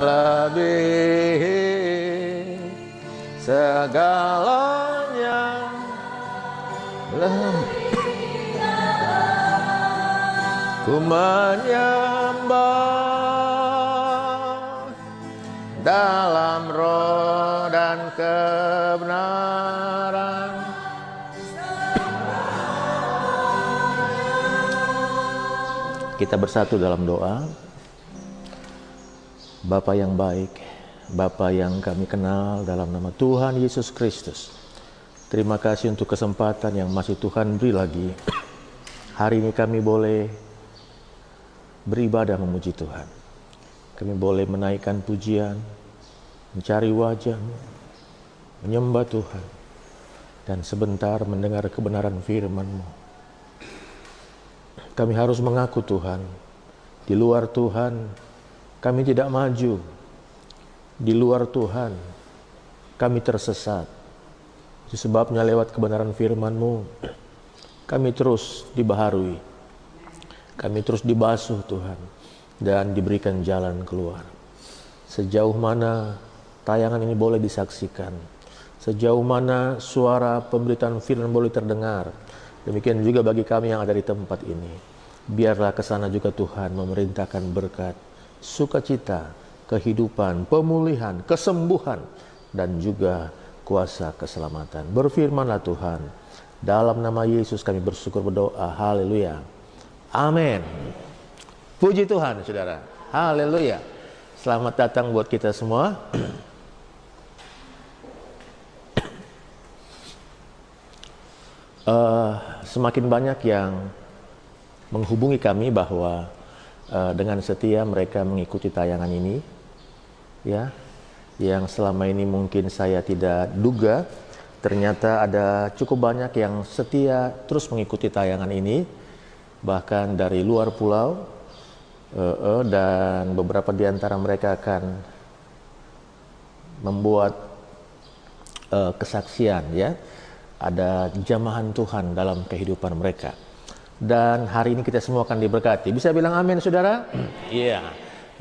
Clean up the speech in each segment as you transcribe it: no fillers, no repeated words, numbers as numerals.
lebih segalanya. Ku menyembah dalam roh dan kebenaran. Kita bersatu dalam doa. Bapa yang baik, Bapa yang kami kenal dalam nama Tuhan Yesus Kristus, terima kasih untuk kesempatan yang masih Tuhan beri lagi. Hari ini kami boleh beribadah memuji Tuhan. Kami boleh menaikkan pujian, mencari wajah-Mu, menyembah Tuhan, dan sebentar mendengar kebenaran firman-Mu. Kami harus mengaku Tuhan, di luar Tuhan kami tidak maju. Di luar Tuhan kami tersesat. Itu sebabnya lewat kebenaran firman-Mu kami terus dibaharui, kami terus dibasuh Tuhan, dan diberikan jalan keluar. Sejauh mana tayangan ini boleh disaksikan, sejauh mana suara pemberitaan firman boleh terdengar, demikian juga bagi kami yang ada di tempat ini. Biarlah kesana juga Tuhan memerintahkan berkat, sukacita, kehidupan, pemulihan, kesembuhan, dan juga kuasa keselamatan. Berfirmanlah Tuhan. Dalam nama Yesus kami bersyukur berdoa. Haleluya. Amin. Puji Tuhan, saudara. Haleluya. Selamat datang buat kita semua. Semakin banyak yang menghubungi kami bahwa dengan setia mereka mengikuti tayangan ini, ya, yang selama ini mungkin saya tidak duga, ternyata ada cukup banyak yang setia terus mengikuti tayangan ini, bahkan dari luar pulau, dan beberapa di antara mereka akan membuat kesaksian, ya, ada jamahan Tuhan dalam kehidupan mereka. Dan hari ini kita semua akan diberkati. Bisa bilang amin, saudara? Iya.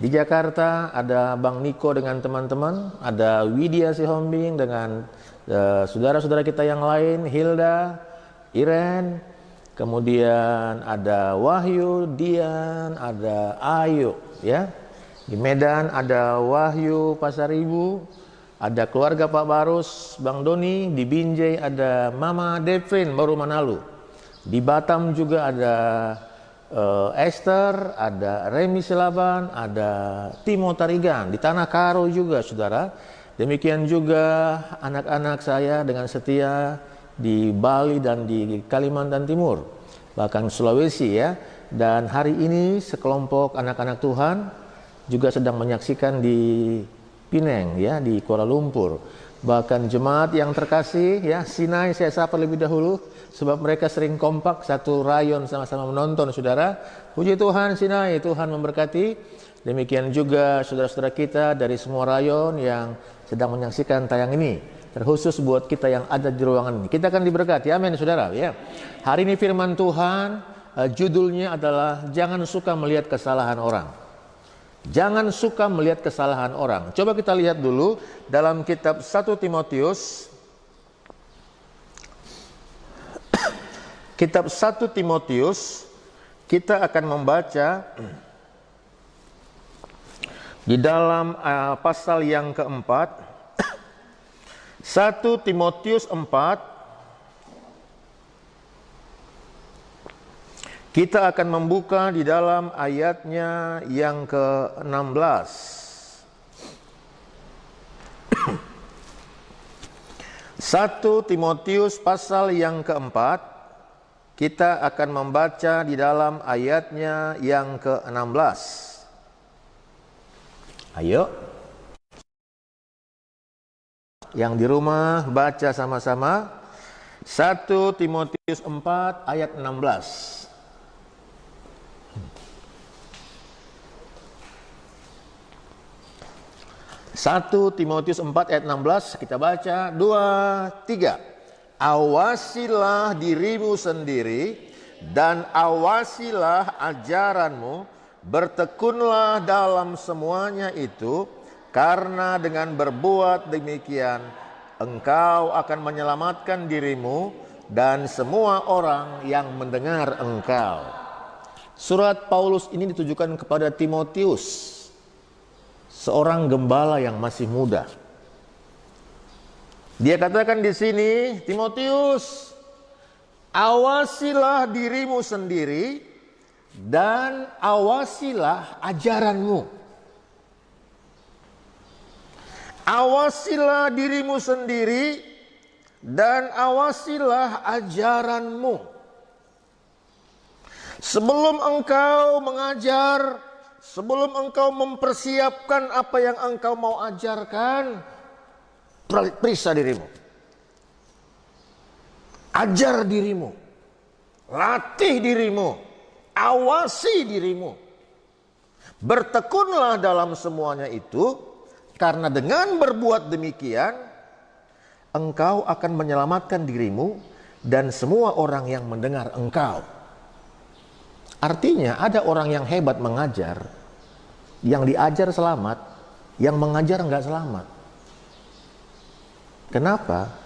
Di Jakarta ada Bang Niko dengan teman-teman, ada Widya Sihombing dengan saudara-saudara kita yang lain, Hilda, Iren, kemudian ada Wahyu, Dian, ada Ayu, ya. Di Medan ada Wahyu Pasaribu, ada keluarga Pak Barus, Bang Doni. Di Binjai ada Mama Devin baru Manalu. Di Batam juga ada Esther, ada Remi Silaban, ada Timo Tarigan. Di Tanah Karo juga, saudara. Demikian juga anak-anak saya dengan setia di Bali dan di Kalimantan Timur, bahkan Sulawesi, ya. Dan hari ini sekelompok anak-anak Tuhan juga sedang menyaksikan di Pineng, ya, di Kuala Lumpur. Bahkan jemaat yang terkasih, ya, Sinai saya sapa lebih dahulu, sebab mereka sering kompak satu rayon sama-sama menonton, saudara. Puji Tuhan, Sinai, Tuhan memberkati. Demikian juga saudara-saudara kita dari semua rayon yang sedang menyaksikan tayang ini, terkhusus buat kita yang ada di ruangan ini. Kita akan diberkati, amin, saudara, ya. Hari ini firman Tuhan, judulnya adalah jangan suka melihat kesalahan orang. Jangan suka melihat kesalahan orang. Coba kita lihat dulu dalam kitab 1 Timotius. Kitab 1 Timotius, kita akan membaca di dalam pasal yang keempat. 1 Timotius 4. Kita akan membuka di dalam ayatnya yang ke-16. 1 Timotius pasal yang keempat, kita akan membaca di dalam ayatnya yang ke-16. Ayo. Yang di rumah baca sama-sama. 1 Timotius 4 ayat 16. 1 Timotius 4 ayat 16, kita baca 2, 3. Awasilah dirimu sendiri dan awasilah ajaranmu, bertekunlah dalam semuanya itu, Karena dengan berbuat demikian, engkau akan menyelamatkan dirimu dan semua orang yang mendengar engkau. Surat Paulus ini ditujukan kepada Timotius, seorang gembala yang masih muda. Dia katakan di sini, Timotius, awasilah dirimu sendiri dan awasilah ajaranmu. Awasilah dirimu sendiri dan awasilah ajaranmu. Sebelum engkau mengajar, sebelum engkau mempersiapkan apa yang engkau mau ajarkan, periksa dirimu. Ajar dirimu. Latih dirimu. Awasi dirimu. Bertekunlah dalam semuanya itu, karena dengan berbuat demikian, engkau akan menyelamatkan dirimu dan semua orang yang mendengar engkau. Artinya ada orang yang hebat mengajar, yang diajar selamat, yang mengajar enggak selamat. Kenapa?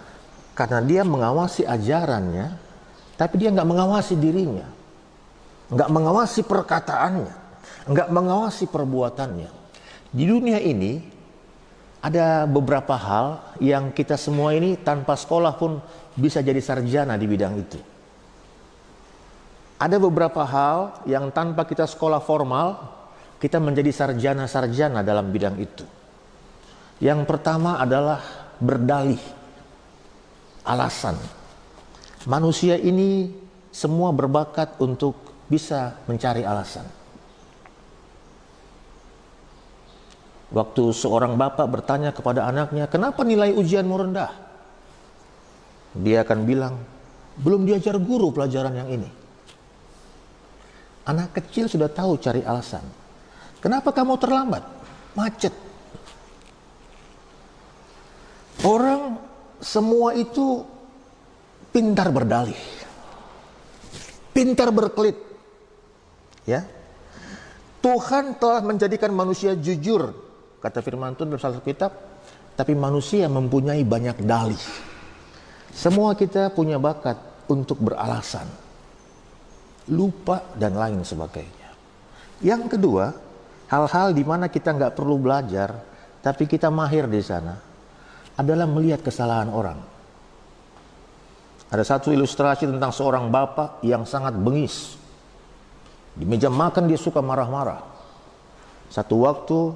Karena dia mengawasi ajarannya, tapi dia enggak mengawasi dirinya, enggak mengawasi perkataannya, enggak mengawasi perbuatannya. Di dunia ini ada beberapa hal yang kita semua ini tanpa sekolah pun bisa jadi sarjana di bidang itu. Ada beberapa hal yang tanpa kita sekolah formal, kita menjadi sarjana-sarjana dalam bidang itu. Yang pertama adalah berdalih, alasan. Manusia ini semua berbakat untuk bisa mencari alasan. Waktu seorang bapak bertanya kepada anaknya, kenapa nilai ujianmu rendah? Dia akan bilang, belum diajar guru pelajaran yang ini. Anak kecil sudah tahu cari alasan. Kenapa kamu terlambat? Macet. Orang semua itu pintar berdalih, pintar berkelit. Ya, Tuhan telah menjadikan manusia jujur, kata firman Tuhan dalam salah satu kitab, tapi manusia mempunyai banyak dalih. Semua kita punya bakat untuk beralasan, lupa dan lain sebagainya. Yang kedua, hal-hal di mana kita nggak perlu belajar, tapi kita mahir di sana, adalah melihat kesalahan orang. Ada satu ilustrasi tentang seorang bapak yang sangat bengis. Di meja makan dia suka marah-marah. Satu waktu,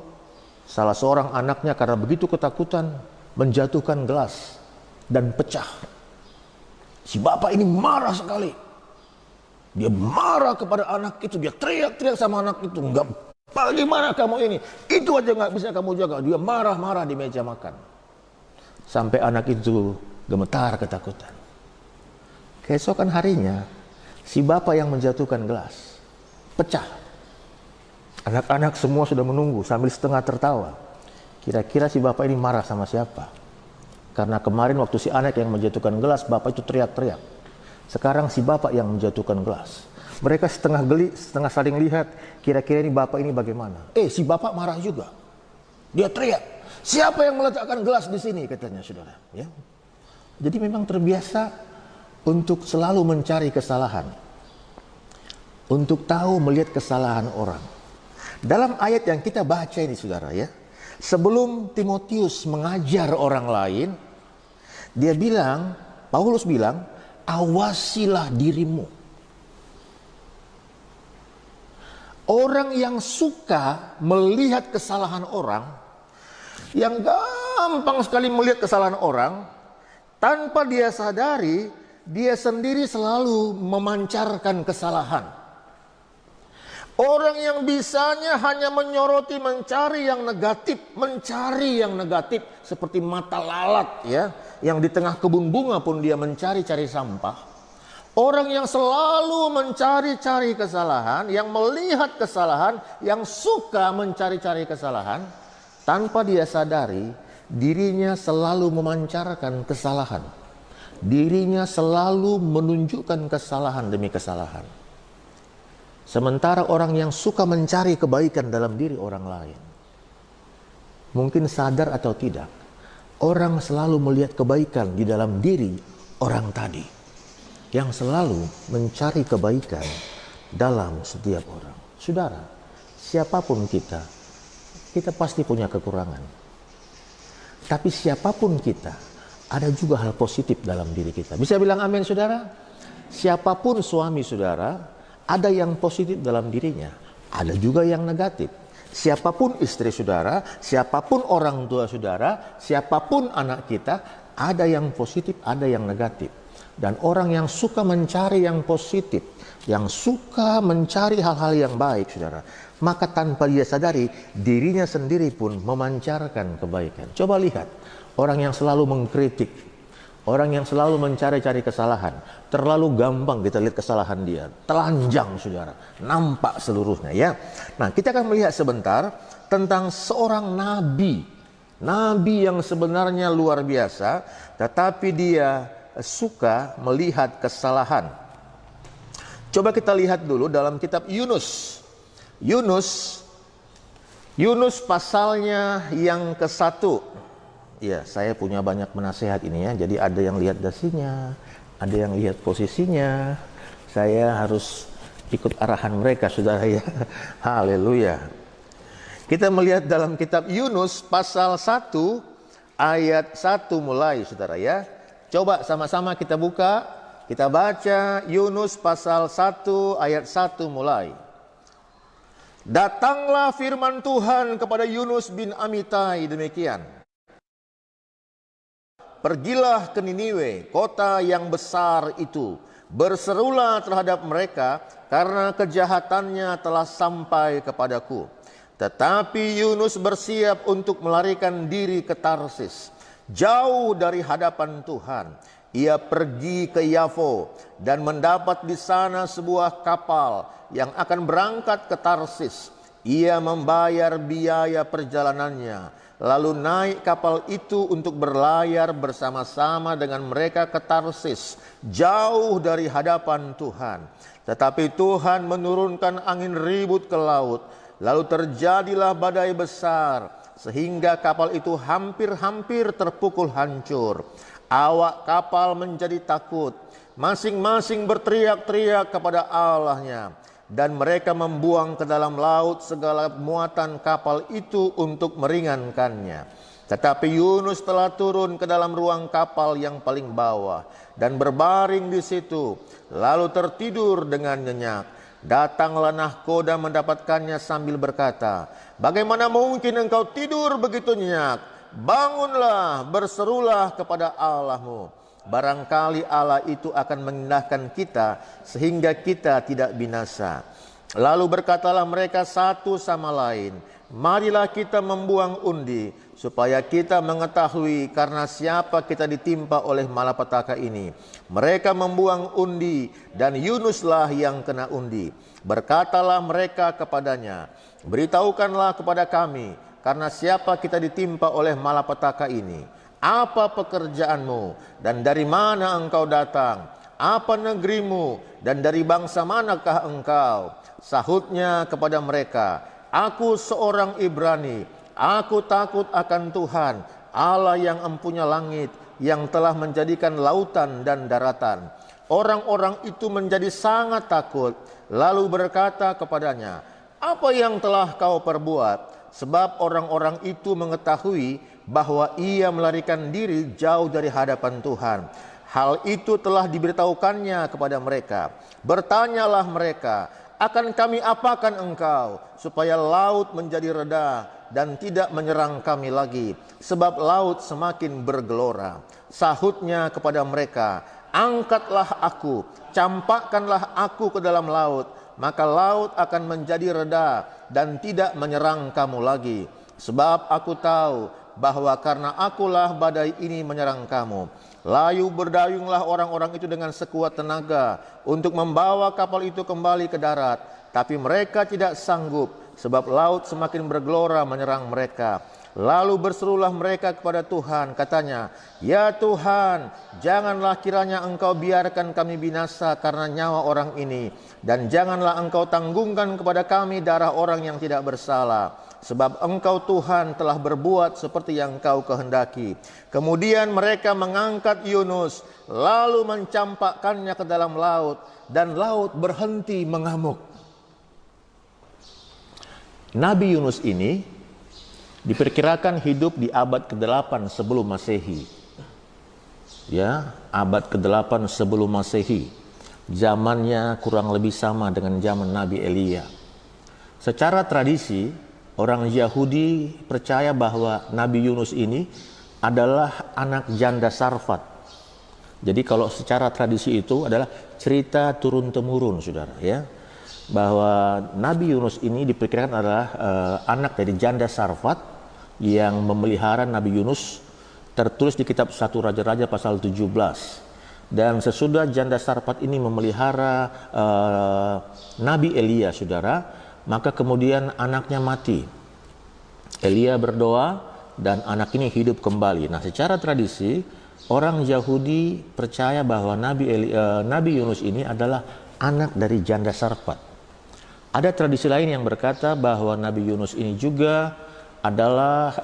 salah seorang anaknya karena begitu ketakutan menjatuhkan gelas dan pecah. Si bapak ini marah sekali. Dia marah kepada anak itu, dia teriak-teriak sama anak itu, enggak, bagaimana kamu ini? Itu aja nggak bisa kamu jaga. Dia marah-marah di meja makan. Sampai anak itu gemetar ketakutan. Keesokan harinya, si bapak yang menjatuhkan gelas pecah. Anak-anak semua sudah menunggu sambil setengah tertawa. Kira-kira si bapak ini marah sama siapa? Karena kemarin waktu si anak yang menjatuhkan gelas, bapak itu teriak-teriak. Sekarang si bapak yang menjatuhkan gelas. Mereka setengah geli, setengah saling lihat. Kira-kira ini bapak ini bagaimana? Si bapak marah juga. Dia teriak. Siapa yang meletakkan gelas di sini, katanya, saudara. Ya. Jadi memang terbiasa untuk selalu mencari kesalahan, untuk tahu melihat kesalahan orang. Dalam ayat yang kita baca ini, saudara, ya, sebelum Timotius mengajar orang lain, dia bilang, Paulus bilang, awasilah dirimu. Orang yang suka melihat kesalahan orang, yang gampang sekali melihat kesalahan orang, tanpa dia sadari, dia sendiri selalu memancarkan kesalahan. Orang yang bisanya hanya menyoroti, mencari yang negatif, seperti mata lalat, ya, yang di tengah kebun bunga pun dia mencari-cari sampah. Orang yang selalu mencari-cari kesalahan, yang melihat kesalahan, yang suka mencari-cari kesalahan, tanpa dia sadari, dirinya selalu memancarkan kesalahan. Dirinya selalu menunjukkan kesalahan demi kesalahan. Sementara orang yang suka mencari kebaikan dalam diri orang lain, Mungkin sadar atau tidak, orang selalu melihat kebaikan di dalam diri orang tadi, yang selalu mencari kebaikan dalam setiap orang. Saudara, siapapun kita pasti punya kekurangan. Tapi siapapun kita, ada juga hal positif dalam diri kita. Bisa bilang amin, saudara? Siapapun suami saudara, ada yang positif dalam dirinya, ada juga yang negatif. Siapapun istri saudara, siapapun orang tua saudara, siapapun anak kita, ada yang positif, ada yang negatif. Dan orang yang suka mencari yang positif, yang suka mencari hal-hal yang baik, saudara, maka tanpa dia sadari, dirinya sendiri pun memancarkan kebaikan. Coba lihat, orang yang selalu mengkritik, orang yang selalu mencari-cari kesalahan, terlalu gampang kita lihat kesalahan dia, telanjang, saudara, nampak seluruhnya, ya. Nah, kita akan melihat sebentar tentang seorang nabi yang sebenarnya luar biasa, tetapi dia suka melihat kesalahan. Coba kita lihat dulu dalam kitab Yunus. Yunus pasalnya yang ke-1. Ya, saya punya banyak penasehat ini ya. Jadi ada yang lihat dasinya, ada yang lihat posisinya. Saya harus ikut arahan mereka, saudara ya. Haleluya. Kita melihat dalam kitab Yunus pasal 1 ayat 1 mulai, saudara ya. Coba sama-sama kita buka, kita baca Yunus pasal 1 ayat 1 mulai. Datanglah firman Tuhan kepada Yunus bin Amitai demikian. Pergilah ke Niniwe, kota yang besar itu. Berserulah terhadap mereka, karena kejahatannya telah sampai kepadaku. Tetapi Yunus bersiap untuk melarikan diri ke Tarsis, jauh dari hadapan Tuhan. Ia pergi ke Yafo dan mendapat di sana sebuah kapal yang akan berangkat ke Tarsis. Ia membayar biaya perjalanannya, lalu naik kapal itu untuk berlayar bersama-sama dengan mereka ke Tarsis, jauh dari hadapan Tuhan. Tetapi Tuhan menurunkan angin ribut ke laut, lalu terjadilah badai besar, sehingga kapal itu hampir-hampir terpukul hancur. Awak kapal menjadi takut, masing-masing berteriak-teriak kepada Allahnya. Dan mereka membuang ke dalam laut segala muatan kapal itu untuk meringankannya. Tetapi Yunus telah turun ke dalam ruang kapal yang paling bawah dan berbaring di situ, lalu tertidur dengan nyenyak. Datanglah nahkoda mendapatkannya sambil berkata, "Bagaimana mungkin engkau tidur begitu nyenyak? Bangunlah, berserulah kepada Allahmu. Barangkali Allah itu akan mengindahkan kita sehingga kita tidak binasa." Lalu berkatalah mereka satu sama lain, "Marilah kita membuang undi, supaya kita mengetahui karena siapa kita ditimpa oleh malapetaka ini." Mereka membuang undi, dan Yunuslah yang kena undi. Berkatalah mereka kepadanya, "Beritahukanlah kepada kami, karena siapa kita ditimpa oleh malapetaka ini. Apa pekerjaanmu dan dari mana engkau datang? Apa negerimu dan dari bangsa manakah engkau?" Sahutnya kepada mereka, "Aku seorang Ibrani. Aku takut akan Tuhan, Allah yang empunya langit, yang telah menjadikan lautan dan daratan." Orang-orang itu menjadi sangat takut, lalu berkata kepadanya, "Apa yang telah kau perbuat?" Sebab orang-orang itu mengetahui bahwa ia melarikan diri jauh dari hadapan Tuhan. Hal itu telah diberitahukannya kepada mereka. Bertanyalah mereka, "Akan kami apakan engkau, supaya laut menjadi reda dan tidak menyerang kami lagi, sebab laut semakin bergelora?" Sahutnya kepada mereka, "Angkatlah aku, campakkanlah aku ke dalam laut, maka laut akan menjadi reda dan tidak menyerang kamu lagi. Sebab aku tahu bahwa karena akulah badai ini menyerang kamu." Lalu berdayunglah orang-orang itu dengan sekuat tenaga untuk membawa kapal itu kembali ke darat. Tapi mereka tidak sanggup, sebab laut semakin bergelora menyerang mereka. Lalu berserulah mereka kepada Tuhan, katanya, "Ya Tuhan, janganlah kiranya engkau biarkan kami binasa karena nyawa orang ini. Dan janganlah engkau tanggungkan kepada kami darah orang yang tidak bersalah." sebab Engkau Tuhan telah berbuat seperti yang Engkau kehendaki. Kemudian mereka mengangkat Yunus, lalu mencampakkannya ke dalam laut, dan laut berhenti mengamuk. Nabi Yunus ini diperkirakan hidup di abad ke-8 sebelum Masehi. Ya, abad ke-8 sebelum Masehi. Zamannya kurang lebih sama dengan zaman Nabi Elia. Secara tradisi, orang Yahudi percaya bahwa Nabi Yunus ini adalah anak janda Sarfat. Jadi kalau secara tradisi itu adalah cerita turun-temurun, saudara, ya, bahwa Nabi Yunus ini diperkirakan adalah anak dari janda Sarfat yang memelihara Nabi Yunus, tertulis di kitab 1 Raja-Raja pasal 17. Dan sesudah janda Sarfat ini memelihara Nabi Elia, saudara, maka kemudian anaknya mati. Elia berdoa dan anak ini hidup kembali. Nah, secara tradisi orang Yahudi percaya bahwa Nabi Yunus ini adalah anak dari janda Sarfat. Ada tradisi lain yang berkata bahwa Nabi Yunus ini juga adalah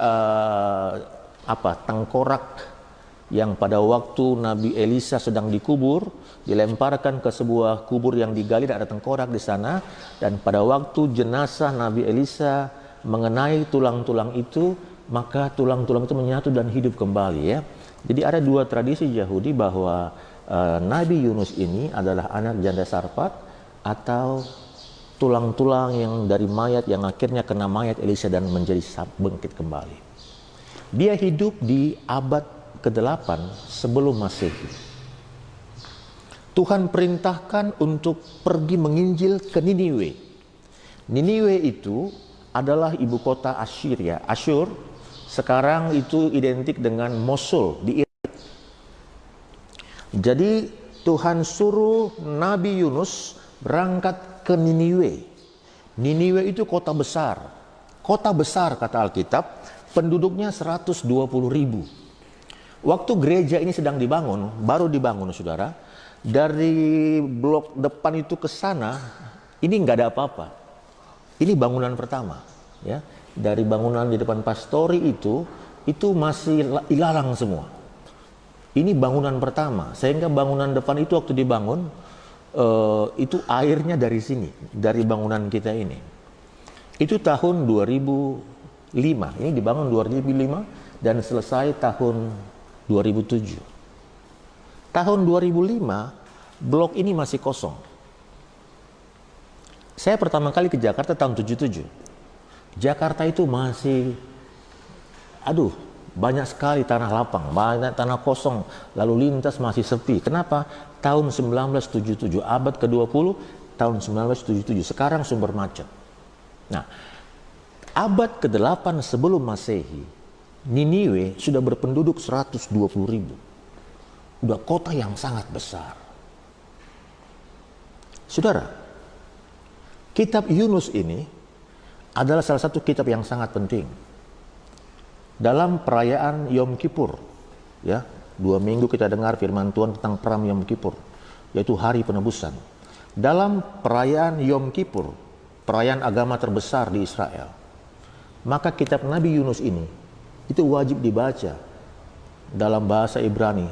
tengkorak yang pada waktu Nabi Elisa sedang dikubur, dilemparkan ke sebuah kubur yang digali dan ada tengkorak di sana, dan pada waktu jenazah Nabi Elisa mengenai tulang-tulang itu, maka tulang-tulang itu menyatu dan hidup kembali, ya. Jadi ada dua tradisi Yahudi bahwa Nabi Yunus ini adalah anak janda Sarfat atau tulang-tulang yang dari mayat yang akhirnya kena mayat Elisa dan menjadi bangkit kembali. Dia hidup di abad ke-8 sebelum Masehi. Tuhan perintahkan untuk pergi menginjil ke Niniwe. Niniwe itu adalah ibu kota Assyria. Asyur sekarang itu identik dengan Mosul di Irak. Jadi Tuhan suruh Nabi Yunus berangkat ke Niniwe. Niniwe itu kota besar. Kota besar kata Alkitab, penduduknya 120.000. Waktu gereja ini sedang dibangun, baru dibangun, saudara, dari blok depan itu ke sana, ini nggak ada apa-apa. Ini bangunan pertama, ya. Dari bangunan di depan pastori itu masih ilalang semua. Ini bangunan pertama, sehingga bangunan depan itu waktu dibangun, itu airnya dari sini, dari bangunan kita ini. Itu tahun 2005, ini dibangun 2005 dan selesai tahun 2007. Tahun 2005, blok ini masih kosong. Saya pertama kali ke Jakarta tahun 77. Jakarta itu masih, banyak sekali tanah lapang, banyak tanah kosong, lalu lintas masih sepi. Kenapa? Tahun 1977, abad ke-20, tahun 1977, sekarang sumber macet. Nah, abad ke-8 sebelum Masehi, Niniwe sudah berpenduduk 120.000. Udah kota yang sangat besar. Saudara, kitab Yunus ini adalah salah satu kitab yang sangat penting. Dalam perayaan Yom Kippur, ya, 2 minggu kita dengar firman Tuhan tentang perang Yom Kippur, yaitu hari penebusan. Dalam perayaan Yom Kippur, perayaan agama terbesar di Israel, maka kitab Nabi Yunus ini itu wajib dibaca dalam bahasa Ibrani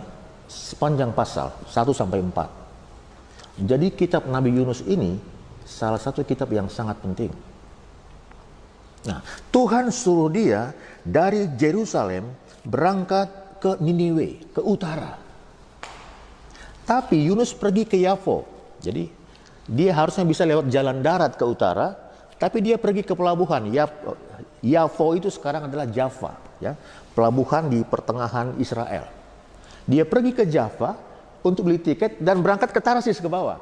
sepanjang pasal 1-4. Jadi kitab Nabi Yunus ini salah satu kitab yang sangat penting. Nah, Tuhan suruh dia dari Yerusalem berangkat ke Niniwe, ke utara. Tapi Yunus pergi ke Yafo. Jadi dia harusnya bisa lewat jalan darat ke utara, tapi dia pergi ke pelabuhan. Yafo itu sekarang adalah Jaffa, ya, pelabuhan di pertengahan Israel. Dia pergi ke Jaffa untuk beli tiket dan berangkat ke Tarsis ke bawah.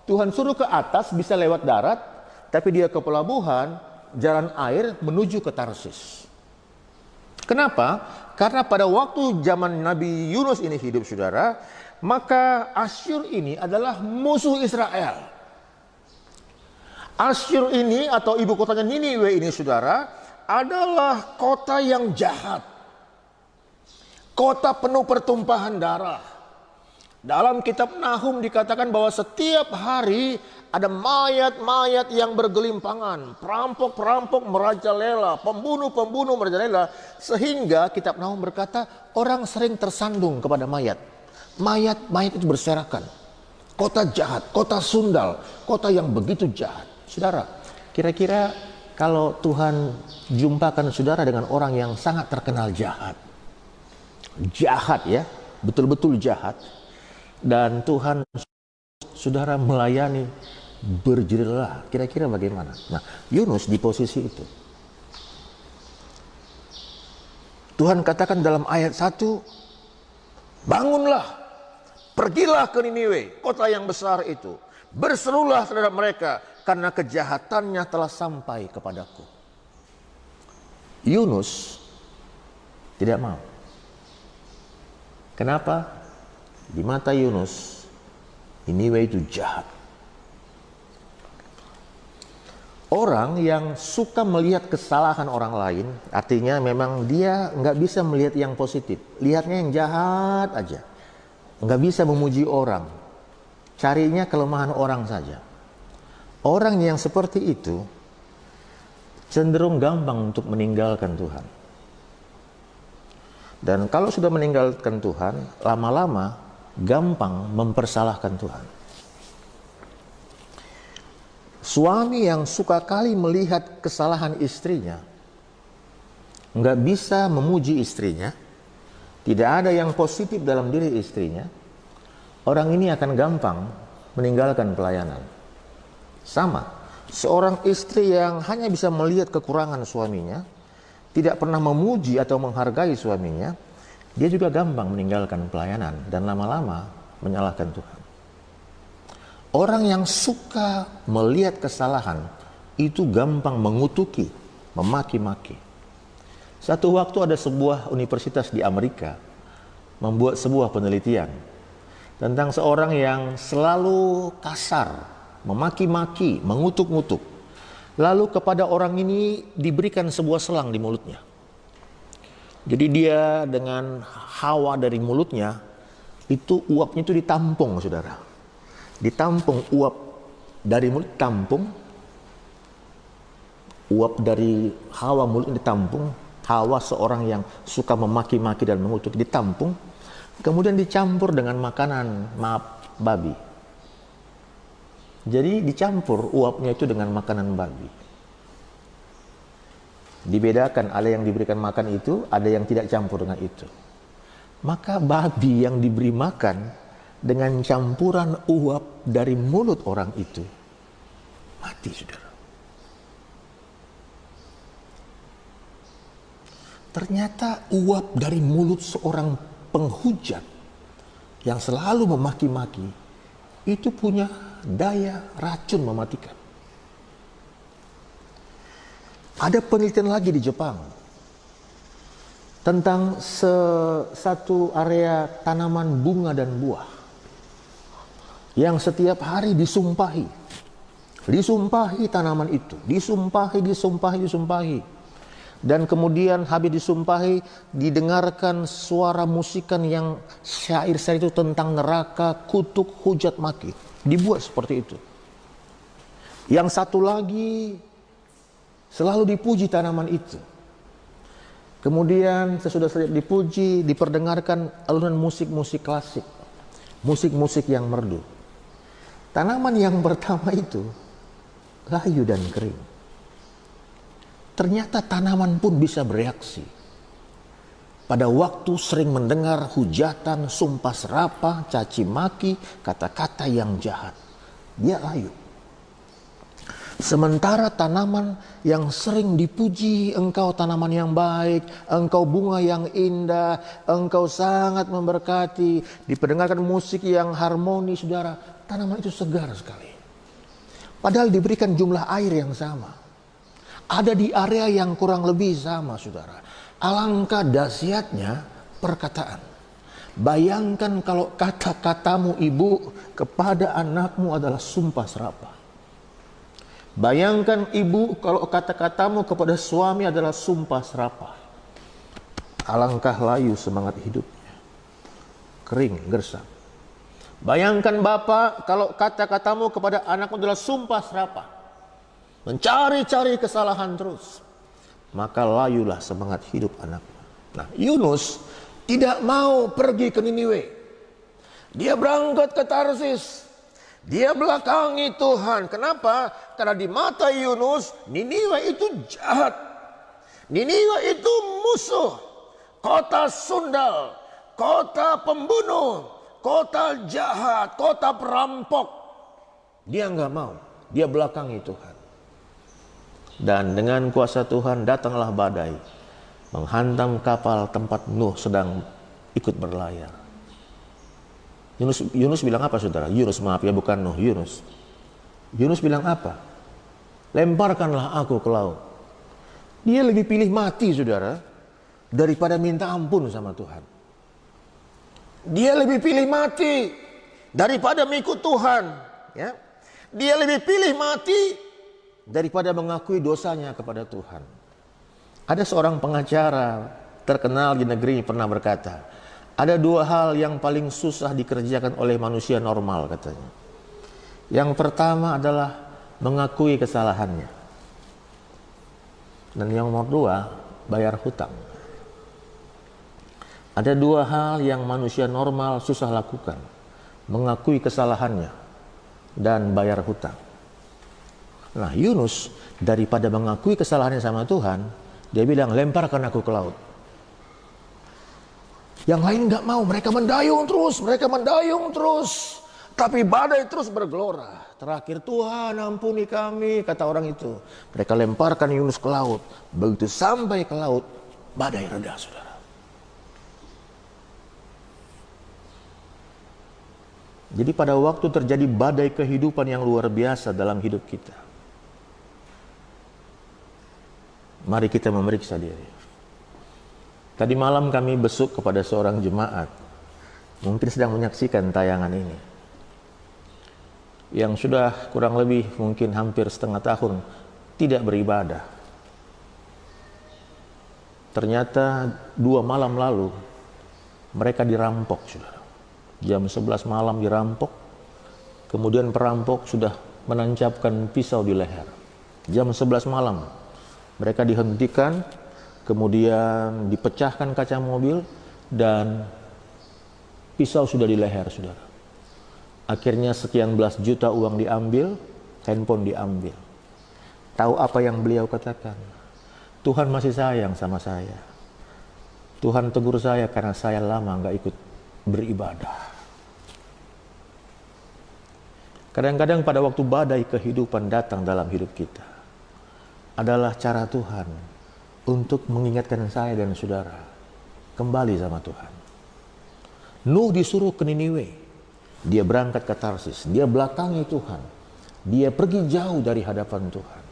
Tuhan suruh ke atas bisa lewat darat, tapi dia ke pelabuhan, jalan air menuju ke Tarsis. Kenapa? Karena pada waktu zaman Nabi Yunus ini hidup, saudara, maka Asyur ini adalah musuh Israel. Asyur ini atau ibu kotanya Niniwe ini, saudara, adalah kota yang jahat. Kota penuh pertumpahan darah. Dalam kitab Nahum dikatakan bahwa setiap hari Ada mayat-mayat yang bergelimpangan, perampok-perampok merajalela, pembunuh-pembunuh merajalela, sehingga kitab Nahum berkata orang sering tersandung kepada mayat. Mayat-mayat itu berserakan. Kota jahat, kota sundal, kota yang begitu jahat. Saudara, kira-kira kalau Tuhan jumpakan saudara dengan orang yang sangat terkenal jahat, ya, betul-betul jahat, dan Tuhan saudara melayani berjerilah, kira-kira bagaimana? Nah, Yunus di posisi itu. Tuhan katakan dalam ayat 1, bangunlah, pergilah ke Niniwe, kota yang besar itu. Berserulah terhadap mereka, karena kejahatannya telah sampai kepadaku. Yunus tidak mau. Kenapa? Di mata Yunus, Niniwe itu jahat. Orang yang suka melihat kesalahan orang lain, artinya memang dia nggak bisa melihat yang positif. Lihatnya yang jahat aja. Nggak bisa memuji orang. Carinya kelemahan orang saja. Orang yang seperti itu cenderung gampang untuk meninggalkan Tuhan. Dan kalau sudah meninggalkan Tuhan, lama-lama gampang mempersalahkan Tuhan. Suami yang suka kali melihat kesalahan istrinya, nggak bisa memuji istrinya, tidak ada yang positif dalam diri istrinya, orang ini akan gampang meninggalkan pelayanan. Sama, seorang istri yang hanya bisa melihat kekurangan suaminya, tidak pernah memuji atau menghargai suaminya, dia juga gampang meninggalkan pelayanan dan lama-lama menyalahkan Tuhan. Orang yang suka melihat kesalahan itu gampang mengutuki, memaki-maki. Satu waktu ada sebuah universitas di Amerika membuat sebuah penelitian tentang seorang yang selalu kasar, memaki-maki, mengutuk-ngutuk. Lalu kepada orang ini diberikan sebuah selang di mulutnya. Jadi dia dengan hawa dari mulutnya, itu uapnya itu ditampung, saudara. Ditampung uap dari mulut, tampung. Uap dari hawa mulut ditampung. Hawa seorang yang suka memaki-maki dan mengutuk ditampung. Kemudian dicampur dengan makanan, babi. Jadi dicampur uapnya itu dengan makanan babi. Dibedakan, ada yang diberikan makan itu, ada yang tidak campur dengan itu. Maka babi yang diberi makan dengan campuran uap dari mulut orang itu mati, saudara. Ternyata uap dari mulut seorang penghujat yang selalu memaki-maki itu punya daya racun mematikan. Ada penelitian lagi di Jepang tentang satu area tanaman bunga dan buah yang setiap hari disumpahi tanaman itu, disumpahi, dan kemudian habis disumpahi didengarkan suara musikan yang syair-syair itu tentang neraka, kutuk, hujat, maki, dibuat seperti itu. Yang satu lagi selalu dipuji tanaman itu. Kemudian sesudah dipuji, diperdengarkan alunan musik-musik klasik, musik-musik yang merdu. Tanaman yang pertama itu layu dan kering. Ternyata tanaman pun bisa bereaksi. Pada waktu sering mendengar hujatan, sumpah serapah, caci maki, kata-kata yang jahat, dia layu. Sementara tanaman yang sering dipuji, engkau tanaman yang baik, engkau bunga yang indah, engkau sangat memberkati, diperdengarkan musik yang harmoni, saudara, tanaman itu segar sekali. Padahal diberikan jumlah air yang sama. Ada di area yang kurang lebih sama, saudara. Alangkah dahsyatnya perkataan. Bayangkan kalau kata-katamu ibu kepada anakmu adalah sumpah serapah. Bayangkan ibu kalau kata-katamu kepada suami adalah sumpah serapah. Alangkah layu semangat hidupnya. Kering, gersam. Bayangkan Bapak kalau kata-katamu kepada anakmu adalah sumpah serapah, mencari-cari kesalahan terus, maka layulah semangat hidup anakmu. Nah, Yunus tidak mau pergi ke Niniwe. Dia berangkat ke Tarsis. Dia belakangi Tuhan. Kenapa? Karena di mata Yunus, Niniwe itu jahat. Niniwe itu musuh. Kota sundal, kota pembunuh, kota jahat, kota perampok. Dia nggak mau. Dia belakangi Tuhan. Dan dengan kuasa Tuhan datanglah badai, menghantam kapal tempat Nuh sedang ikut berlayar. Yunus bilang apa, saudara? Yunus, maaf ya, bukan Nuh, Yunus. Yunus bilang apa? Lemparkanlah aku ke laut. Dia lebih pilih mati, saudara, daripada minta ampun sama Tuhan. Dia lebih pilih mati daripada mengikut Tuhan. Ya. Dia lebih pilih mati daripada mengakui dosanya kepada Tuhan. Ada seorang pengacara terkenal di negeri pernah berkata, ada dua hal yang paling susah dikerjakan oleh manusia normal, katanya. Yang pertama adalah mengakui kesalahannya. Dan yang nomor dua, bayar hutang. Ada dua hal yang manusia normal susah lakukan. Mengakui kesalahannya dan bayar hutang. Nah, Yunus daripada mengakui kesalahannya sama Tuhan, dia bilang, lemparkan aku ke laut. Yang lain nggak mau, mereka mendayung terus. Tapi badai terus bergelora. Terakhir, Tuhan ampuni kami, kata orang itu. Mereka lemparkan Yunus ke laut. Begitu sampai ke laut, badai reda, saudara. Jadi pada waktu terjadi badai kehidupan yang luar biasa dalam hidup kita, mari kita memeriksa diri. Tadi malam kami besuk kepada seorang jemaat, mungkin sedang menyaksikan tayangan ini, yang sudah kurang lebih mungkin hampir setengah tahun tidak beribadah. Ternyata 2 malam lalu mereka dirampok, saudara. Jam 11 malam dirampok, kemudian perampok sudah menancapkan pisau di leher. Jam 11 malam mereka dihentikan, kemudian dipecahkan kaca mobil, dan pisau sudah di leher, saudara. Akhirnya sekian belas juta uang diambil, handphone diambil. Tahu apa yang beliau katakan? Tuhan masih sayang sama saya. Tuhan tegur saya karena saya lama nggak ikut beribadah. Kadang-kadang pada waktu badai kehidupan datang dalam hidup kita, adalah cara Tuhan untuk mengingatkan saya dan saudara kembali sama Tuhan. Nuh disuruh ke Niniwe, dia berangkat ke Tarsis, dia belakangi Tuhan, dia pergi jauh dari hadapan Tuhan.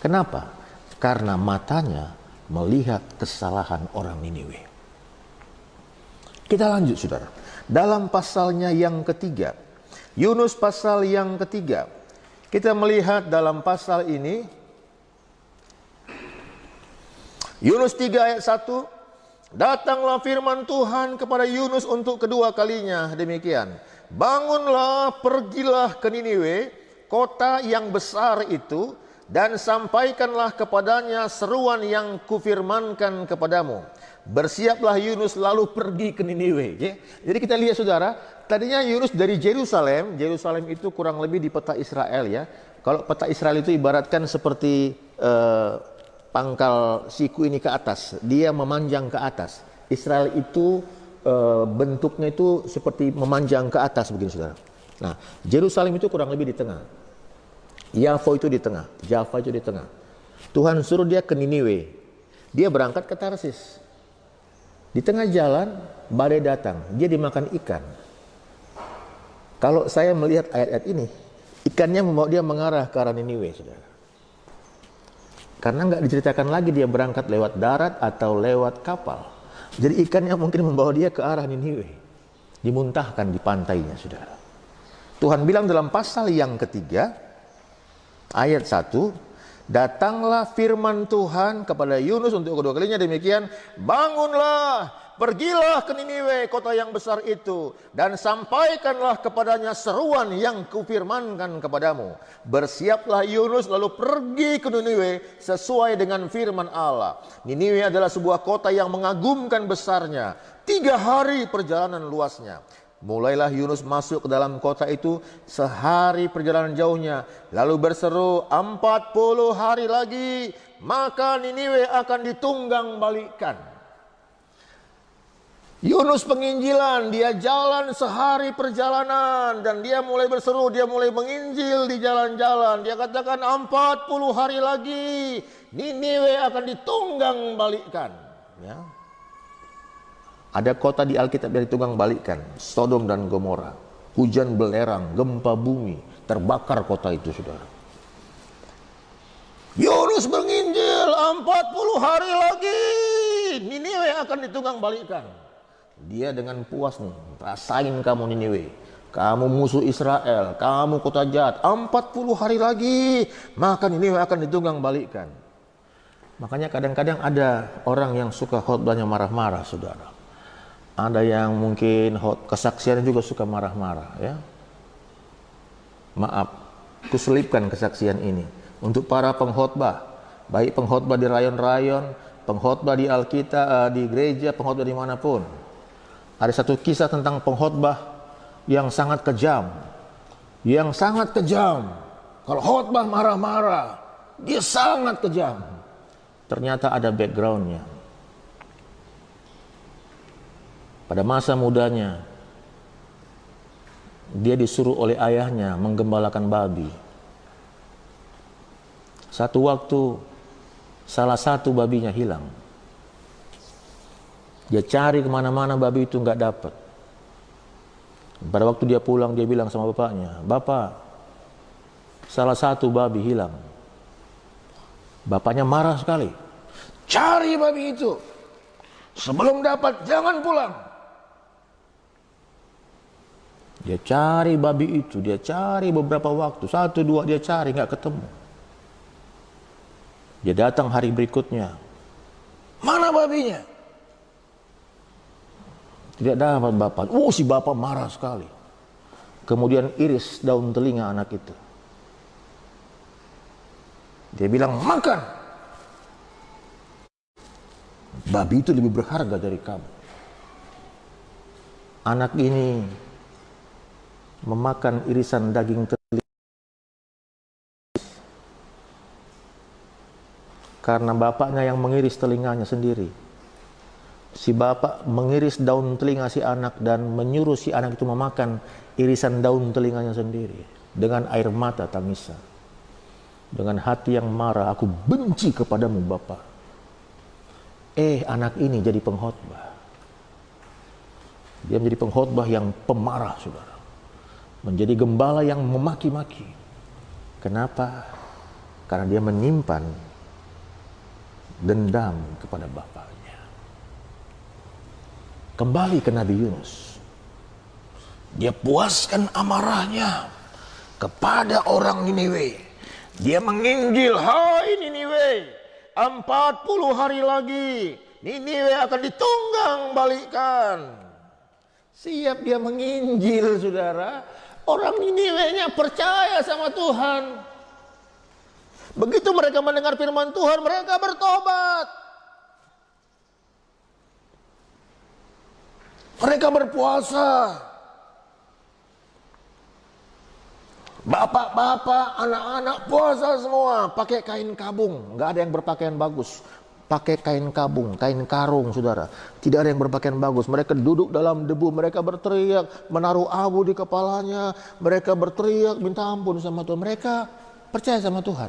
Kenapa? Karena matanya melihat kesalahan orang Niniwe. Kita lanjut, saudara. Dalam pasalnya yang ketiga, Yunus pasal yang ketiga, kita melihat dalam pasal ini, Yunus 3 ayat 1, datanglah firman Tuhan kepada Yunus untuk kedua kalinya, demikian. Bangunlah, pergilah ke Niniwe, kota yang besar itu, dan sampaikanlah kepadanya seruan yang kufirmankan kepadamu. Bersiaplah Yunus lalu pergi ke Niniwe. Jadi kita lihat, saudara, tadinya Yunus dari Yerusalem. Yerusalem itu kurang lebih di peta Israel, ya. Kalau peta Israel itu ibaratkan seperti pangkal siku ini ke atas, dia memanjang ke atas. Israel itu bentuknya itu seperti memanjang ke atas begini, saudara. Nah, Yerusalem itu kurang lebih di tengah. Yafo itu di tengah, Java itu di tengah. Tuhan suruh dia ke Niniwe. Dia berangkat ke Tarsis. Di tengah jalan badai datang, dia dimakan ikan. Kalau saya melihat ayat-ayat ini, ikannya membawa dia mengarah ke arah Niniwe, saudara. Karena nggak diceritakan lagi dia berangkat lewat darat atau lewat kapal. Jadi ikannya mungkin membawa dia ke arah Niniwe. Dimuntahkan di pantainya, saudara. Tuhan bilang dalam pasal yang ketiga, ayat 1, datanglah firman Tuhan kepada Yunus untuk kedua kalinya, demikian. Bangunlah, pergilah ke Niniwe, kota yang besar itu, dan sampaikanlah kepadanya seruan yang kufirmankan kepadamu. Bersiaplah Yunus lalu pergi ke Niniwe sesuai dengan firman Allah. Niniwe adalah sebuah kota yang mengagumkan besarnya, 3 hari perjalanan luasnya. Mulailah Yunus masuk ke dalam kota itu, sehari perjalanan jauhnya, lalu berseru, 40 hari lagi, maka Niniwe akan ditunggang balikkan. Yunus penginjilan, dia jalan sehari perjalanan, dan dia mulai berseru, dia mulai menginjil di jalan-jalan. Dia katakan 40 hari lagi Niniwe akan ditunggang balikkan. Ya. Ada kota di Alkitab yang ditunggang balikkan, Sodom dan Gomora. Hujan belerang, gempa bumi, terbakar kota itu, saudara. Yunus menginjil, 40 hari lagi Niniwe akan ditunggang balikkan. Dia dengan puas nih, rasain kamu Niniwe, kamu musuh Israel, kamu kota jahat, 40 hari lagi maka Niniwe akan ditunggang balikkan. Makanya kadang-kadang ada orang yang suka khotbahnya marah-marah, saudara. Ada yang mungkin kesaksiannya juga suka marah-marah, ya. Maaf, kuselipkan kesaksian ini untuk para pengkhotbah, baik pengkhotbah di rayon-rayon, pengkhotbah di Alkitab, di gereja, pengkhotbah dimanapun. Ada satu kisah tentang pengkhotbah yang sangat kejam. Yang sangat kejam. Kalau khotbah marah-marah, dia sangat kejam. Ternyata ada backgroundnya. Pada masa mudanya, dia disuruh oleh ayahnya menggembalakan babi. Satu waktu, salah satu babinya hilang. Dia cari kemana-mana, babi itu nggak dapat. Pada waktu dia pulang, dia bilang sama bapaknya, "Bapak, salah satu babi hilang." Bapaknya marah sekali. "Cari babi itu. Sebelum dapat, jangan pulang." Dia cari babi itu, dia cari beberapa waktu, 1, 2 dia cari, nggak ketemu. Dia datang hari berikutnya. "Mana babinya?" Tidak dapat bapak. Si bapak marah sekali. Kemudian iris daun telinga anak itu. Dia bilang, "Makan. Babi itu lebih berharga dari kamu." Anak ini memakan irisan daging telinga karena bapaknya yang mengiris telinganya sendiri. Si bapak mengiris daun telinga si anak dan menyuruh si anak itu memakan irisan daun telinganya sendiri. Dengan air mata tangisan. Dengan hati yang marah, "Aku benci kepadamu Bapak." Anak ini jadi pengkhotbah. Dia menjadi pengkhotbah yang pemarah, saudara. Menjadi gembala yang memaki-maki. Kenapa? Karena dia menyimpan dendam kepada bapaknya. Kembali ke Nabi Yunus. Dia puaskan amarahnya kepada orang Niniwe. Dia menginjil, "Hai Niniwe, 40 hari lagi Niniwe akan ditunggang balikkan." Siap dia menginjil, saudara. Orang Niniwe-nya percaya sama Tuhan. Begitu mereka mendengar firman Tuhan, mereka bertobat. Mereka berpuasa. Bapak-bapak, anak-anak puasa semua. Pakai kain kabung. Nggak ada yang berpakaian bagus. Pakai kain kabung, kain karung, saudara. Tidak ada yang berpakaian bagus. Mereka duduk dalam debu. Mereka berteriak, menaruh abu di kepalanya. Mereka berteriak, minta ampun sama Tuhan. Mereka percaya sama Tuhan.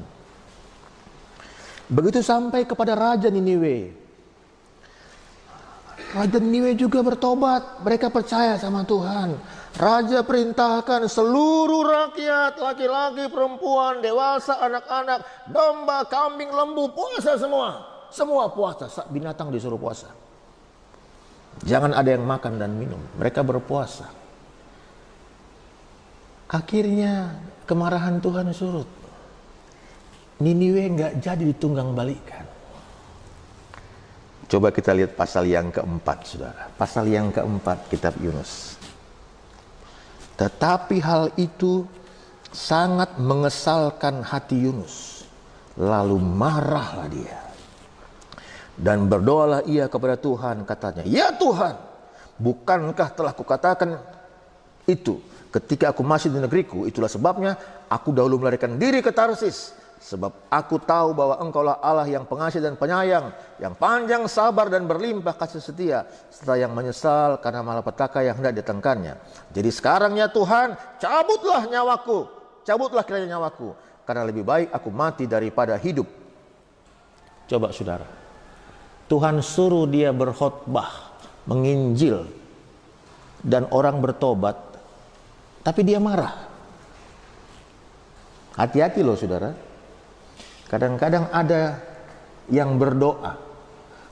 Begitu sampai kepada Raja Niniwe. Raja Niniwe juga bertobat. Mereka percaya sama Tuhan. Raja perintahkan seluruh rakyat, laki-laki, perempuan, dewasa, anak-anak, domba, kambing, lembu, puasa semua. Semua puasa. Binatang disuruh puasa. Jangan ada yang makan dan minum. Mereka berpuasa. Akhirnya kemarahan Tuhan surut. Niniwe nggak jadi ditunggang balikkan. Coba kita lihat pasal yang keempat, saudara. Pasal yang keempat kitab Yunus. Tetapi hal itu sangat mengesalkan hati Yunus. Lalu marahlah dia. Dan berdoalah ia kepada Tuhan, katanya, "Ya Tuhan, bukankah telah kukatakan itu ketika aku masih di negeriku? Itulah sebabnya aku dahulu melarikan diri ke Tarsis. Sebab aku tahu bahwa Engkaulah Allah yang pengasih dan penyayang, yang panjang sabar dan berlimpah kasih setia, serta yang menyesal karena malapetaka yang hendak datangkannya. Jadi sekarang ya Tuhan, cabutlah nyawaku, cabutlah kiranya nyawaku, karena lebih baik aku mati daripada hidup." Coba saudara, Tuhan suruh dia berkhotbah, menginjil, dan orang bertobat, tapi dia marah. Hati-hati loh saudara. Kadang-kadang ada yang berdoa,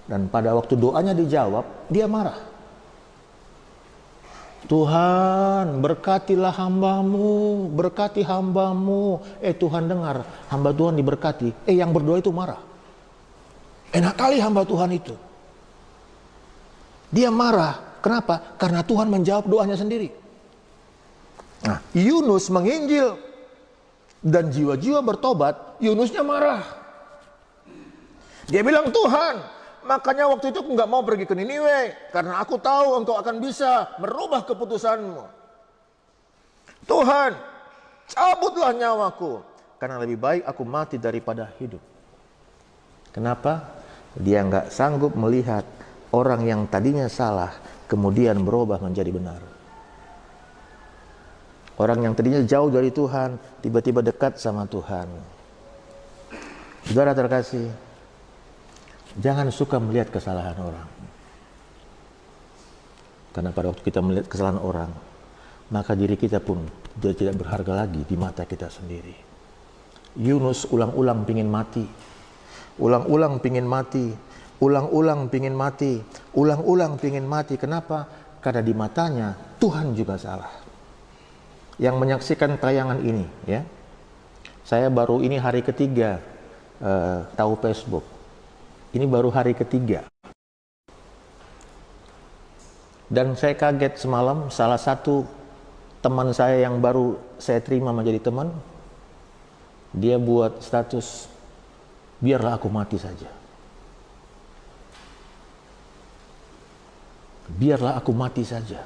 dan pada waktu doanya dijawab, dia marah. "Tuhan, berkatilah hambamu, berkati hambamu." Tuhan dengar, hamba Tuhan diberkati. Yang berdoa itu marah. Enak kali hamba Tuhan itu. Dia marah. Kenapa? Karena Tuhan menjawab doanya sendiri. Nah, Yunus menginjil dan jiwa-jiwa bertobat, Yunusnya marah. Dia bilang, "Tuhan, makanya waktu itu aku nggak mau pergi ke Niniwe, karena aku tahu Engkau akan bisa merubah keputusanmu. Tuhan, cabutlah nyawaku, karena lebih baik aku mati daripada hidup." Kenapa? Dia nggak sanggup melihat orang yang tadinya salah kemudian berubah menjadi benar. Orang yang tadinya jauh dari Tuhan, tiba-tiba dekat sama Tuhan. Saudara terkasih, jangan suka melihat kesalahan orang. Karena pada waktu kita melihat kesalahan orang, maka diri kita pun tidak berharga lagi di mata kita sendiri. Yunus ulang-ulang pingin mati. Ulang-ulang pingin mati. Ulang-ulang pingin mati. Ulang-ulang pingin mati. Kenapa? Karena di matanya Tuhan juga salah. Yang menyaksikan tayangan ini, ya, saya baru ini hari ketiga tahu Facebook. Ini baru hari ketiga. Dan saya kaget semalam, salah satu teman saya yang baru saya terima menjadi teman, dia buat status, "Biarlah aku mati saja. Biarlah aku mati saja.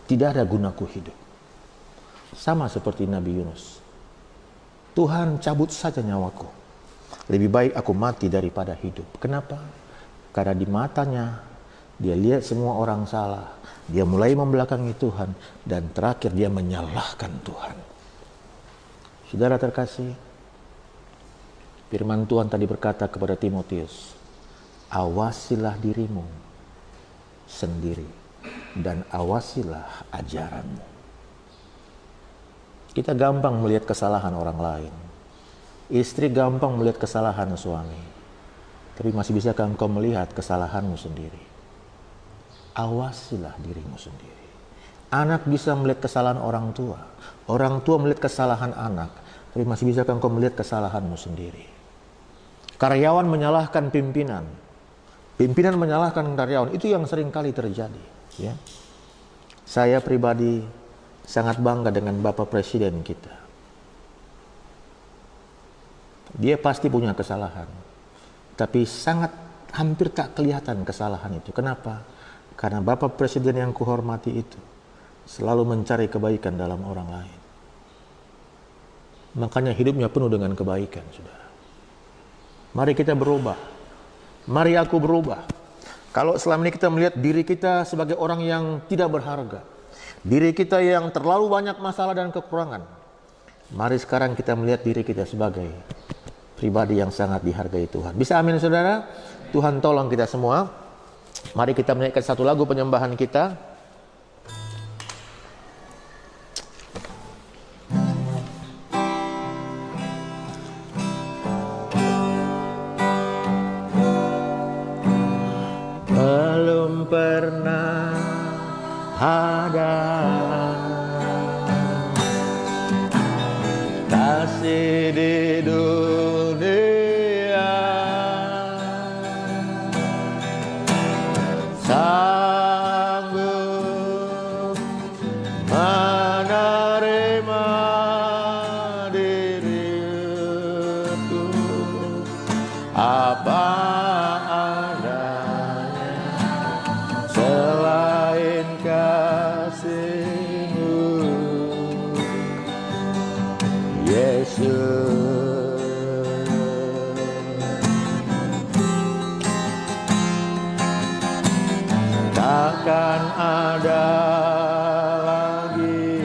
Tidak ada gunaku hidup." Sama seperti Nabi Yunus. "Tuhan, cabut saja nyawaku. Lebih baik aku mati daripada hidup." Kenapa? Karena di matanya dia lihat semua orang salah. Dia mulai membelakangi Tuhan, dan terakhir dia menyalahkan Tuhan. Saudara terkasih, firman Tuhan tadi berkata kepada Timotius, "Awasilah dirimu sendiri dan awasilah ajaranmu." Kita gampang melihat kesalahan orang lain. Istri gampang melihat kesalahan suami. Tapi masih bisakah engkau melihat kesalahanmu sendiri? Awasilah dirimu sendiri. Anak bisa melihat kesalahan orang tua. Orang tua melihat kesalahan anak. Tapi masih bisakah engkau melihat kesalahanmu sendiri? Karyawan menyalahkan pimpinan. Pimpinan menyalahkan karyawan. Itu yang sering kali terjadi. Ya. Saya pribadi sangat bangga dengan Bapak Presiden kita. Dia pasti punya kesalahan, tapi hampir tak kelihatan kesalahan itu. Kenapa? Karena Bapak Presiden yang kuhormati itu selalu mencari kebaikan dalam orang lain. Makanya hidupnya penuh dengan kebaikan, saudara. Mari kita berubah. Mari aku berubah. Kalau selama ini kita melihat diri kita sebagai orang yang tidak berharga, diri kita yang terlalu banyak masalah dan kekurangan, mari sekarang kita melihat diri kita sebagai pribadi yang sangat dihargai Tuhan. Bisa amin saudara? Tuhan tolong kita semua. Mari kita menyanyikan satu lagu penyembahan kita. Belum pernah ada kasih di dunia takkan ada lagi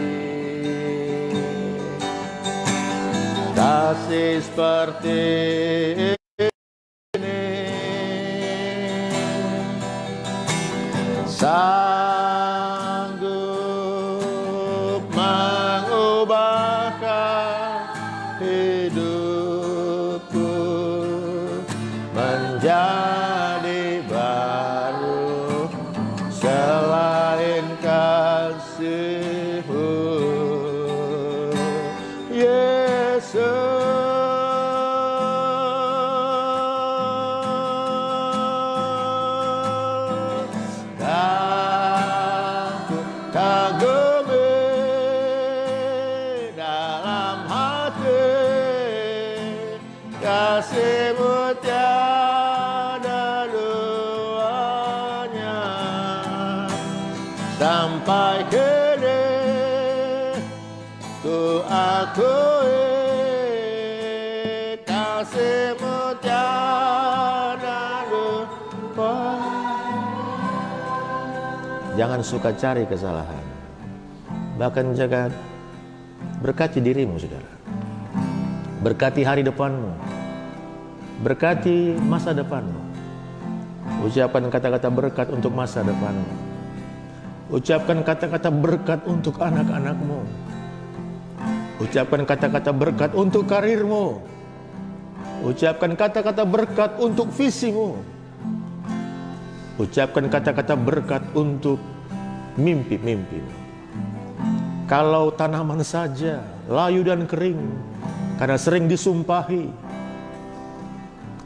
kasih seperti ini, sanggup mengubahkan hidupku menjadi baru selain kasih-Mu, Yesus. Aku kagumi dalam hati kasih-Mu tiada duanya, sampai kini ku akui kasih-Mu tiada duanya. Jangan suka cari kesalahan, bahkan jangan berkati dirimu, saudara. Berkati hari depanmu, berkati masa depanmu. Ucapkan kata-kata berkat untuk masa depanmu. Ucapkan kata-kata berkat untuk anak-anakmu. Ucapkan kata-kata berkat untuk karirmu. Ucapkan kata-kata berkat untuk visimu. Ucapkan kata-kata berkat untuk mimpi-mimpimu. Kalau tanaman saja layu dan kering karena sering disumpahi,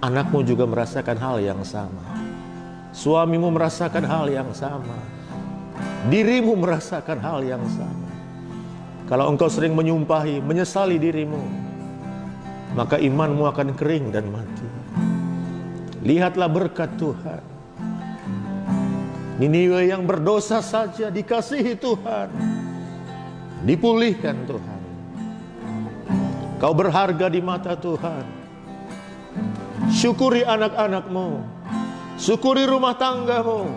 anakmu juga merasakan hal yang sama. Suamimu merasakan hal yang sama. Dirimu merasakan hal yang sama. Kalau engkau sering menyumpahi, menyesali dirimu, maka imanmu akan kering dan mati. Lihatlah berkat Tuhan. Niniwe yang berdosa saja dikasihi Tuhan, dipulihkan Tuhan. Kau berharga di mata Tuhan. Syukuri anak-anakmu, syukuri rumah tanggamu,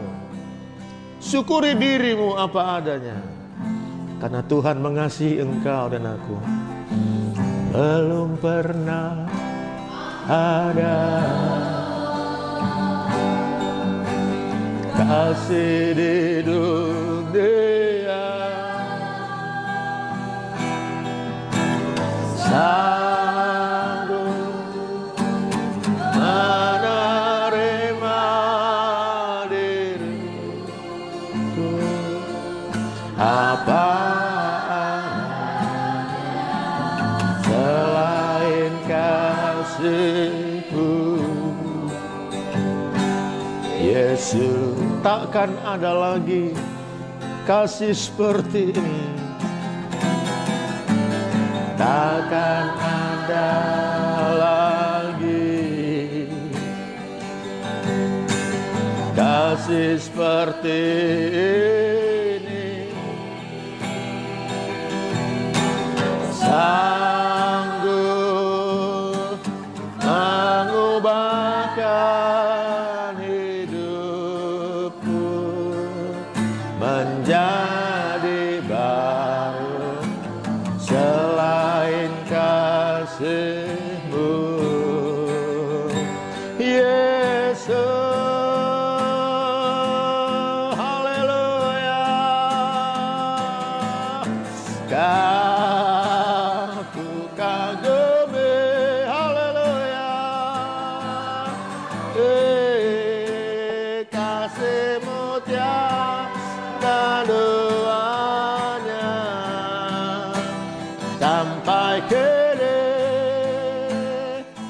syukuri dirimu apa adanya, karena Tuhan mengasihi engkau dan aku. Belum pernah ada kasih di dunia sanggup menerima diriku apa selain kasih-Mu, Yesus. Takkan ada lagi kasih seperti ini, takkan ada lagi kasih seperti ini, sanggup mengubahkan hidupku menjadi baru selain kasih-Mu, Yesus. Haleluya. Aku kagumi, haleluya. Kasih-Mu tiada duanya, sampai kini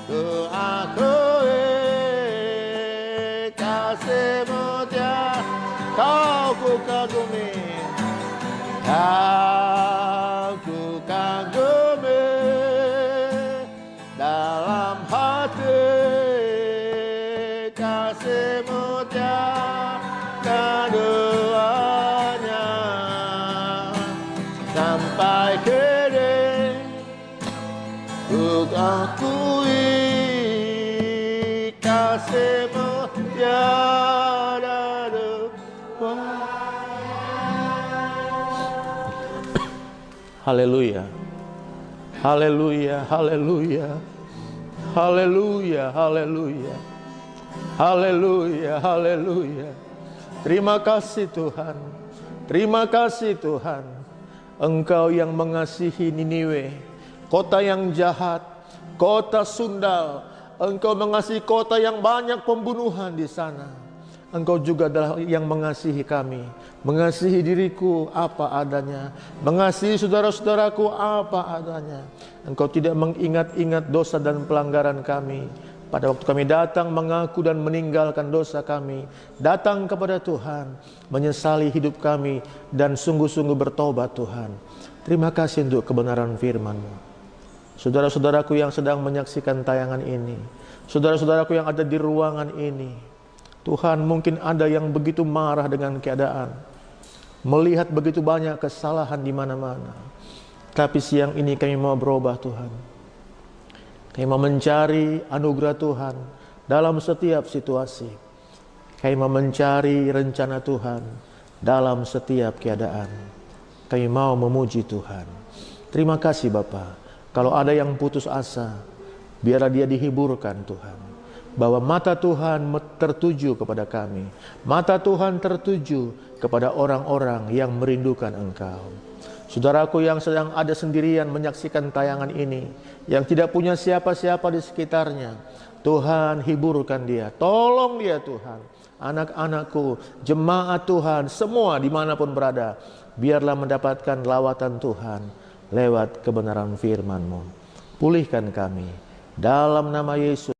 ku akui kasih-Mu tiada. Kau ku kagumi, aku kagumi dalam hati kasih-Mu tiada duanya, sampai kini ku akui kasih-Mu tiada duanya. Bapa. Haleluya. Haleluya, haleluya. Haleluya, haleluya. Haleluya, haleluya. Terima kasih Tuhan. Terima kasih Tuhan. Engkau yang mengasihi Niniwe, kota yang jahat, kota sundal. Engkau mengasihi kota yang banyak pembunuhan di sana. Engkau juga adalah yang mengasihi kami, mengasihi diriku apa adanya, mengasihi saudara-saudaraku apa adanya. Engkau tidak mengingat-ingat dosa dan pelanggaran kami. Pada waktu kami datang mengaku dan meninggalkan dosa kami, datang kepada Tuhan, menyesali hidup kami, dan sungguh-sungguh bertobat Tuhan. Terima kasih untuk kebenaran firman-Mu. Saudara-saudaraku yang sedang menyaksikan tayangan ini, saudara-saudaraku yang ada di ruangan ini, Tuhan, mungkin ada yang begitu marah dengan keadaan, melihat begitu banyak kesalahan di mana-mana. Tapi siang ini kami mau berubah Tuhan. Kami mau mencari anugerah Tuhan dalam setiap situasi. Kami mau mencari rencana Tuhan dalam setiap keadaan. Kami mau memuji Tuhan. Terima kasih Bapa. Kalau ada yang putus asa, biarlah dia dihiburkan Tuhan. Bahwa mata Tuhan tertuju kepada kami. Mata Tuhan tertuju kepada orang-orang yang merindukan Engkau. Saudaraku yang sedang ada sendirian menyaksikan tayangan ini, yang tidak punya siapa-siapa di sekitarnya, Tuhan hiburkan dia, tolong dia Tuhan. Anak-anakku, jemaat Tuhan, semua dimanapun berada, biarlah mendapatkan lawatan Tuhan lewat kebenaran firman-Mu. Pulihkan kami, dalam nama Yesus.